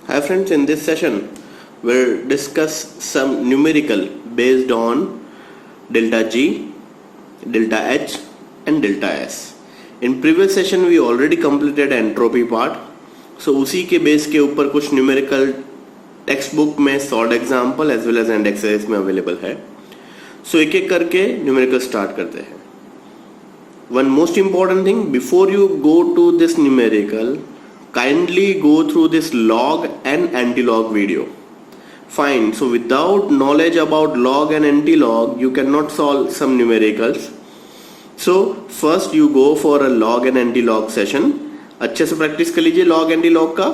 Hi friends, in this session we'll discuss some numerical based on delta G, delta H and delta S. In previous session we already completed entropy part. So उसी के base के ऊपर कुछ numerical textbook में sort example as well as and exercise में available है. So एक एक करके न्यूमेरिकल स्टार्ट करते हैं. One most important thing before you go to this numerical, kindly go through this log and anti-log video. Fine. So without knowledge about log and anti-log, you cannot solve some numericals. So first you go for a log and anti-log session. अच्छे से practice कर लीजिए log anti-log का,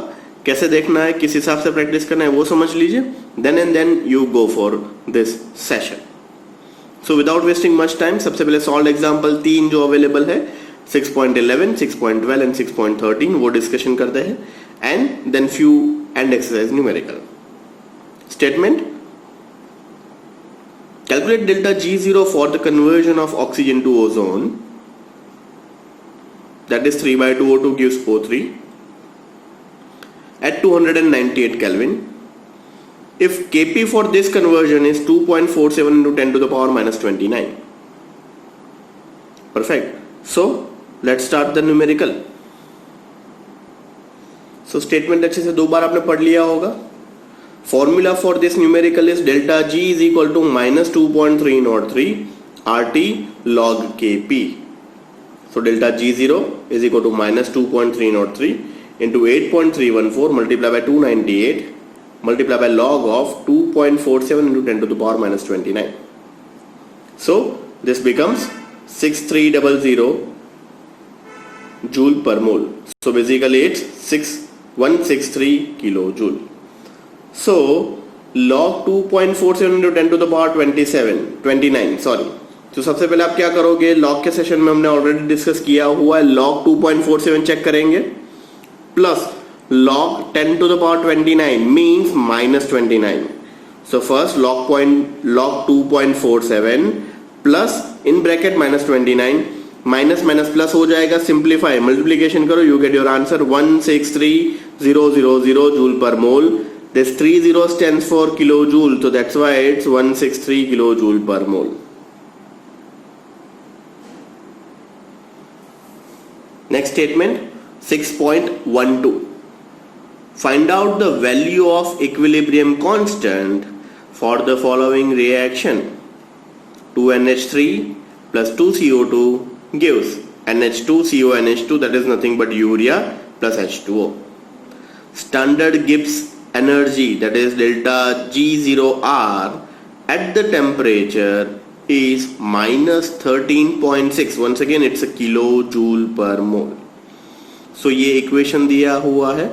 कैसे देखना है, किस हिसाब से प्रैक्टिस करना है वो समझ लीजिए. then you go for this session. So without wasting much time, सबसे पहले सॉल्व एग्जाम्पल 3 जो अवेलेबल है 6.11, 6.12 and 6.13 वो डिस्कशन करते हैं. And then few and exercise numerical. Statement: calculate delta G0 for the conversion of oxygen to ozone, that is 3/2 O2 gives O3 at 298 Kelvin. If Kp for this conversion is 2.47 into 10 to the power minus 29. Perfect. So let's start the numerical. So statement अच्छे से 2 बार आपने पढ़ लिया होगा. Formula for this numerical is delta G is equal to minus 2.303 RT log Kp. So delta G0 is equal to minus 2.303 into 8.314 multiplied by 298 multiplied by log of 2.47 into 10 to the power minus 29. So this becomes 6300 joule per mole. So basically it's 6163 kilojoule. So log 2.47 into 10 to the power 29 sorry. तो सबसे पहले आप क्या करोगे, log के session में हमने already discuss किया हुआ है, लॉग 2.47 चेक करेंगे plus log 10 to the power 29 means minus 29. So first log 2.47 plus in bracket minus 29 minus minus plus हो जाएगा, सिंप्लीफाई मल्टीप्लीकेशन करो, you get your answer 163,000 joule per mole. This 30 stands for kilojoule, so that's why it's 163 kilojoule per mole. Next statement 6.12. Find out the value of equilibrium constant for the following reaction. 2NH3 plus 2CO2 gives NH2CONH2, that is nothing but urea plus H2O. Standard Gibbs energy, that is delta G0R at the temperature is minus 13.6. Once again it's a kilojoule per mole. So ये equation दिया हुआ है.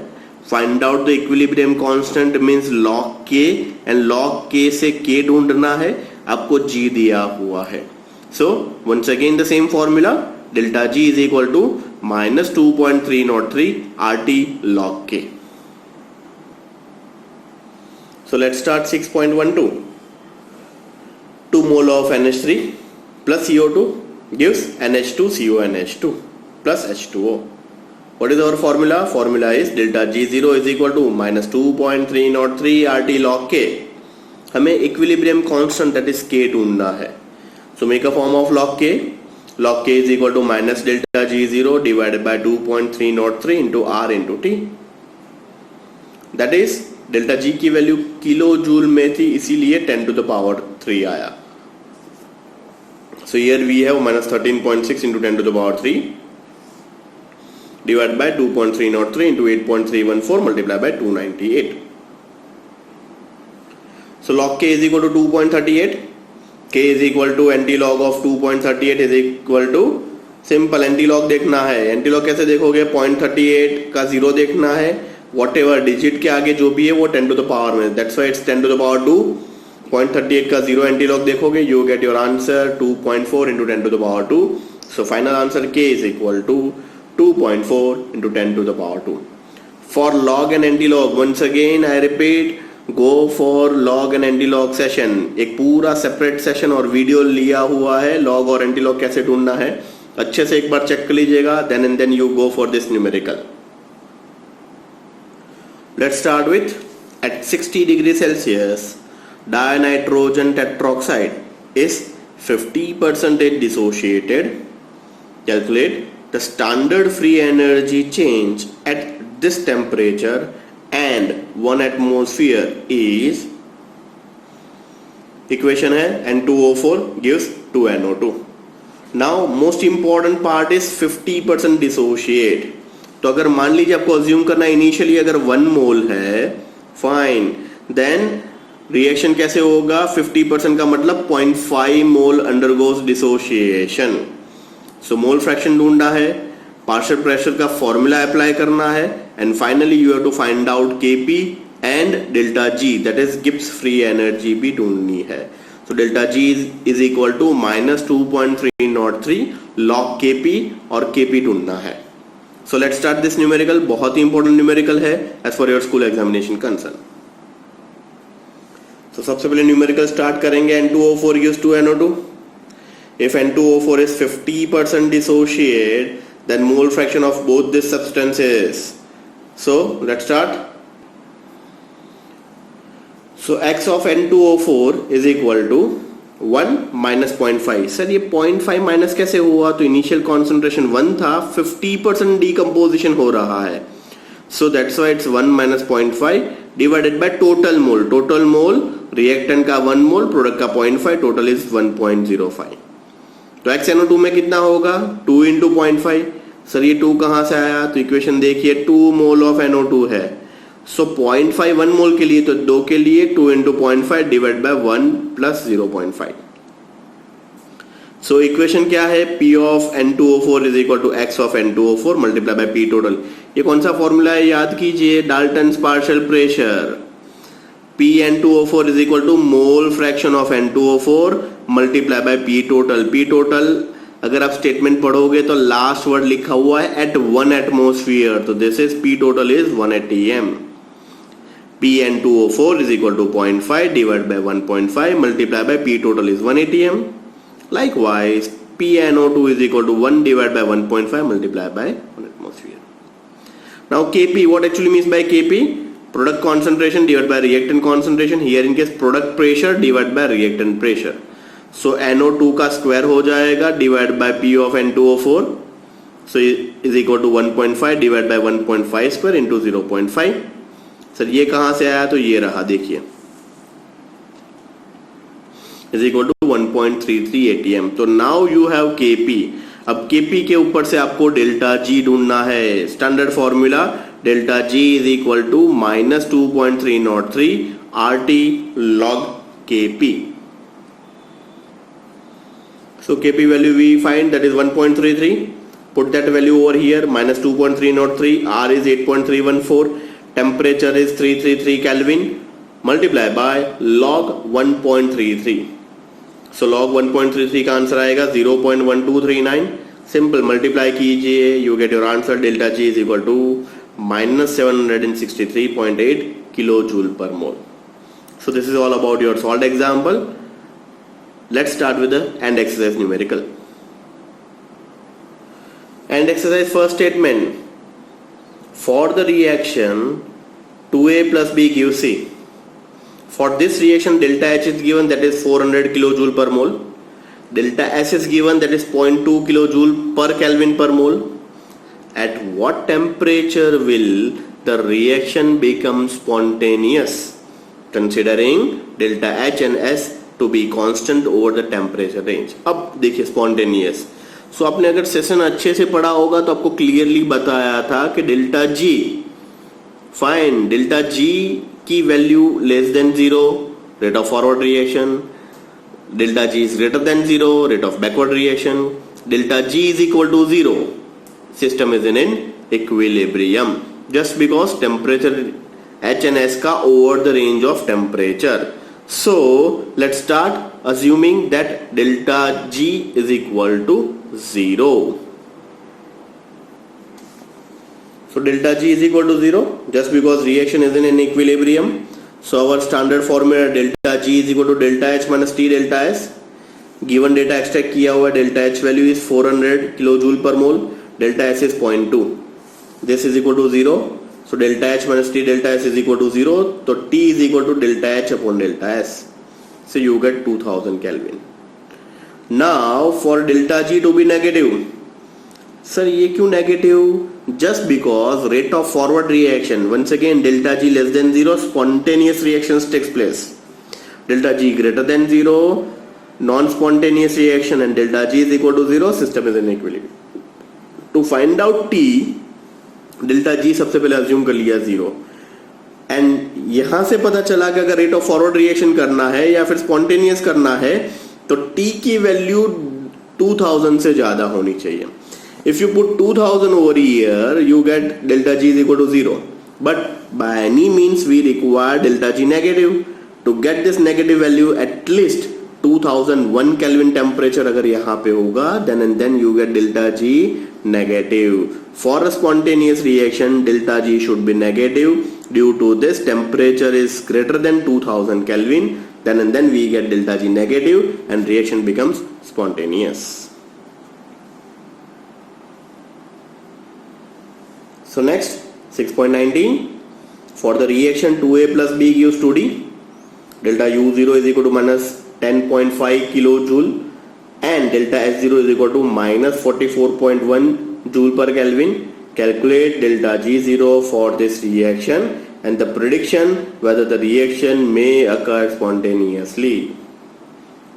Find out the equilibrium constant means log K and log K से K ढूंढना है, आपको G दिया हुआ है. So once again the same formula, delta G is equal to minus 2.303 RT log K. So let's start 6.12. 2 mole of NH3 plus CO2 gives NH2CONH2 plus H2O. What is our formula? Formula is delta G0 is equal to minus 2.303 RT log K. हमें equilibrium constant that is K ढूंढना है. So make a form of log K. Log K is equal to minus delta G0 divided by 2.303 into R into T. That is delta G की value kilo joule में थी, इसीलिए 10 to the power 3 आया. So here we have minus 13.6 into 10 to the power 3 divided by 2.303 into 8.314 multiplied by 298. So log K is equal to 2.38. K is equal to anti-log of 2.38 is equal to, simple anti-log देखना है. Anti-log कैसे देखोगे, 0.38 का 0 देखना है, whatever digit के आगे जो भी है वो 10 to the power में, that's why it's 10 to the power 2. 0.38 का 0 एंटी-लॉग देखोगे, you get your answer 2.4 into 10 to the power 2. So final answer K is equal to 2.4 into 10 to the power 2. For log and anti-log, once again I repeat, go for log and anti-log session. एक पूरा separate session और video लिया हुआ है, log और anti-log कैसे ढूंढना है, अच्छे से एक बार चेक कर लीजिएगा. then you go for this numerical. Let's start with at 60 degrees Celsius, dinitrogen tetroxide is 50% dissociated. Calculate the standard free energy change at this temperature and 1 atmosphere is, equation है N2O4 gives 2NO2. Now most important part is 50% dissociate. तो अगर मान लीजिए आपको assume करना initially अगर 1 मोल है, fine, then reaction कैसे होगा, 50% का मतलब 0.5 mole undergoes dissociation. So mole fraction ढूंढना है, पार्शियल प्रेशर का फॉर्मूला अप्लाई करना है, and finally you have to find out Kp and delta G, that is Gibbs free energy भी ढूंढनी है. So delta G is equal to -2.303 log Kp और Kp ढूंढना है. So let's start this numerical. बहुत ही इंपॉर्टेंट न्यूमेरिकल है as for your school examination concern. तो सबसे पहले न्यूमेरिकल स्टार्ट करेंगे. N2O4 gives 2NO2. If N2O4 is 50% dissociate, then mole fraction of both these substances. So let's start. So X of N2O4 is equal to 1 minus 0.5. Sir ये 0.5 minus कैसे हुआ? तो initial concentration 1 था, 50% decomposition हो रहा है. So that's why it's 1 minus 0.5 divided by total mole. Total mole reactant का 1 मोल, product का 0.5, टोटल इज 1.05. तो XNO2 में कितना होगा? 2 इंटू 0.5. सर ये 2 कहां से आया? तो इक्वेशन देखिए, 2 मोल ऑफ NO2 है. सो 0.5 1 मोल के लिए, तो 2 के लिए 2 into 0.5 divide by 1 plus 0.5. So equation क्या है? P of N2O4 is equal to X of N2O4 multiply by P total. ये कौन सा फॉर्मूला है? याद कीजिए, Dalton's partial pressure. Pn2O4 is equal to mole fraction of N2O4 multiply by P total. P total अगर आप statement पढ़ोगे तो लास्ट वर्ड लिखा हुआ है at 1 atmosphere. तो this is P total is 1 atm. Pn2O4 is equal to 0.5 divided by 1.5 multiply by P total is 1 atm. Likewise, PnO2 is equal to 1 divided by 1.5 multiply by 1 atmosphere. Now Kp, what actually means by Kp? Product concentration divided by reactant concentration. Here in case product pressure divided by reactant pressure. So NO2 का square हो जाएगा divide by P of N2O4. So is equal to 1.5 divide by 1.5 square into 0.5. Sir ये कहां से आया? तो ये रहा, देखिए, is equal to 1.33 atm. तो नाउ यू हैव Kp. अब Kp के ऊपर से आपको डेल्टा G ढूंढना है. Standard formula delta G is equal to -2.303 RT log Kp. So Kp value we find, that is 1.33. Put that value over here, -2.303, R is 8.314, temperature is 333 Kelvin, multiply by log 1.33. So log 1.33 का answer आएगा 0.1239. Simple multiply कीजिए, you get your answer. Delta G is equal to -763.8 kilojoule per mole. So this is all about your salt example. Let's start with the end exercise numerical. End exercise first statement. For the reaction 2A plus B gives C. For this reaction delta H is given, that is 400 kilojoule per mole. Delta S is given, that is 0.2 kilojoule per Kelvin per mole. At what temperature will the reaction become spontaneous? Considering delta H and S to be constant over the temperature range. अब देखिए spontaneous. So आपने अगर session अच्छे से पढ़ा होगा तो आपको क्लियरली बताया था कि delta G, fine, delta G की value less than 0, rate of forward reaction. Delta G is greater than 0, rate of backward reaction. Delta G is equal to 0. System is in an equilibrium. Just because temperature H and S का over the range of temperature. So let's start assuming that delta G is equal to 0. So delta G is equal to 0 just because reaction is in an equilibrium. So our standard formula delta G is equal to delta H minus T delta S. Given data extract किया हुआ delta H value is 400 kilojoule per mole. Delta S is 0.2. This is equal to 0. So delta H minus T delta S is equal to 0. So T is equal to delta H upon delta S. So you get 2000 Kelvin. Now for delta G to be negative, sir ये क्यों negative? Just because rate of forward reaction, once again delta G less than 0 spontaneous reactions takes place, delta G greater than 0 non spontaneous reaction, and delta G is equal to 0 system is in equilibrium. To find out T, delta G सबसे पहले assume कर लिया 0, and यहां से पता चला कि अगर रेट ऑफ फॉरवर्ड रिएक्शन करना है या फिर स्पॉन्टेनियस करना है तो टी की वैल्यू 2000 से ज्यादा होनी चाहिए. If you put 2000 over here, you get delta G is equal to 0. But by any means we require delta G negative. To get this negative value, at least 2001 Kelvin temperature अगर यहाँ पे होगा, then you get delta G negative. For a spontaneous reaction, delta G should be negative. Due to this, temperature is greater than 2000 Kelvin. Then we get delta G negative and reaction becomes spontaneous. So next 6.19, for the reaction 2A plus B gives 2D, delta U0 is equal to minus 10.5 kilojoule and delta S0 is equal to minus 44.1 joule per Kelvin. Calculate delta G0 for this reaction and the prediction whether the reaction may occur spontaneously.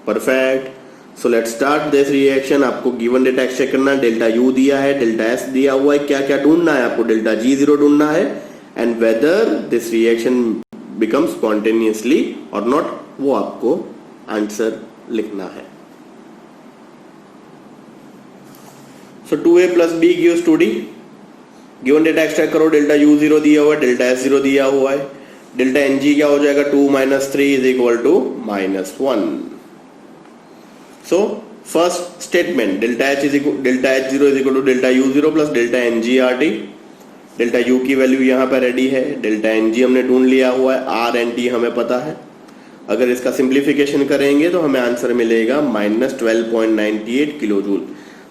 Perfect. So let's start this reaction. आपको given data extract करना है, delta U दिया है, delta S दिया हुआ है, क्या क्या ढूंढना है आपको? डेल्टा G0 ढूंढना है and whether this reaction become spontaneously और नॉट, वो आपको आंसर लिखना है. सो 2A plus B gives 2D. Given data extract करो, डेल्टा U0 दिया हुआ है, डेल्टा S0 दिया हुआ है, डेल्टा NG क्या हो जाएगा? 2 minus 3 is equal to minus 1. So first statement, delta H0 is equal to delta U0 plus delta NG/RT. Delta U की वैल्यू यहाँ पर रेडी है, डेल्टा NG हमने ढूंढ लिया हुआ है, R and T हमें पता है. अगर इसका सिंप्लीफिकेशन करेंगे तो हमें आंसर मिलेगा माइनस 12.98 किलो जूल.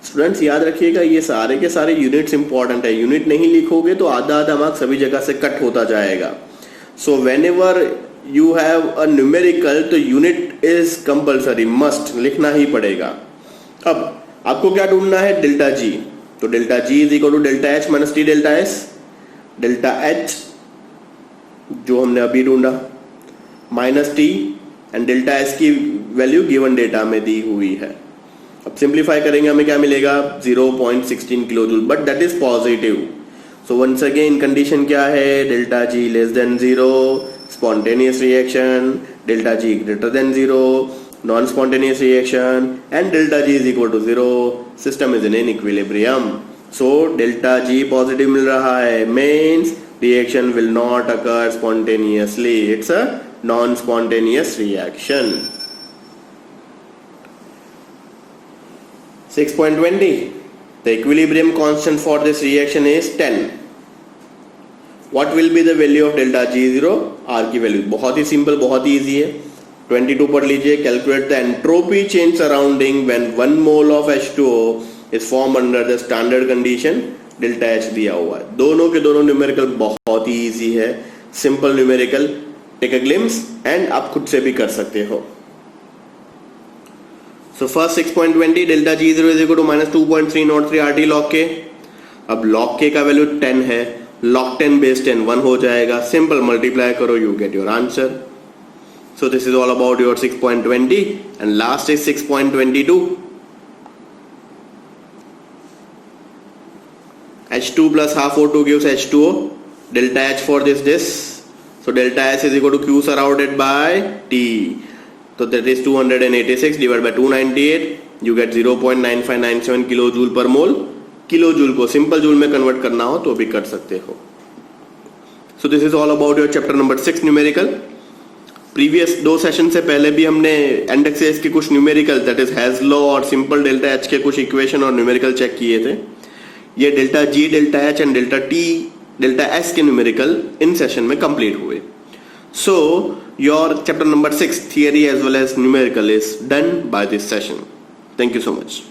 स्टूडेंट्स याद रखिएगा ये सारे के सारे यूनिट्स इंपॉर्टेंट है, यूनिट नहीं लिखोगे तो आधा आधा मार्क्स सभी जगह से कट होता जाएगा. So whenever you have a numerical तो यूनिट इज कंपल्सरी, मस्ट लिखना ही पड़ेगा. अब आपको क्या ढूंढना है? Delta G. तो delta G is equal to delta H minus T delta S. Delta H जो हमने अभी ढूंढा minus T and delta S की वैल्यू गिवन डेटा में दी हुई है. अब सिंप्लीफाई करेंगे हमें क्या मिलेगा? 0.16 kilo joule, but that is positive. So once again condition क्या है? Delta G less than 0 spontaneous reaction, delta G greater than 0 non-spontaneous reaction, and delta G is equal to 0, system is in equilibrium. So delta G positive मिल रहा है, means reaction will not occur spontaneously, it's a non-spontaneous reaction. 6.20, the equilibrium constant for this reaction is 10. What will be the value of delta G0? R की value बहुत ही simple, बहुत ही easy है. 22 पढ़ लीजिए. Calculate the entropy change surrounding when 1 mole of H2O is form under the standard condition. Delta H दिया हुआ है. दोनों के दोनों न्यूमेरिकल बहुत ही इजी है, simple numerical. Take a glimpse and आप खुद से भी कर सकते हो. So first 6.20, delta G0 is equal to minus 2.303 RT log K. अब log K का वैल्यू 10 है, log 10 base 10 1 हो जाएगा. सिंपल मल्टीप्लाई करो, you get your answer. So this is all about your 6.20 and last is 6.22. H2 plus half O2 gives H2O. Delta H for this. So delta S is equal to Q surrounded by T. So that is 286 divided by 298. You get 0.9597 kilojoule पर मोल. Kilo joule को simple joule में convert करना हो तो भी कर सकते हो. So this is all about your chapter number 6 numerical. Previous 2 session से पहले भी हमने इंडेक्सेस के कुछ numerical that is has law और सिंपल डेल्टा एच के कुछ इक्वेशन और न्यूमेरिकल चेक किए थे. ये delta G, delta H and delta T, delta S के न्यूमेरिकल इन सेशन में कंप्लीट हुए. So your chapter number 6 theory as well as numerical is done by this session. Thank you so much.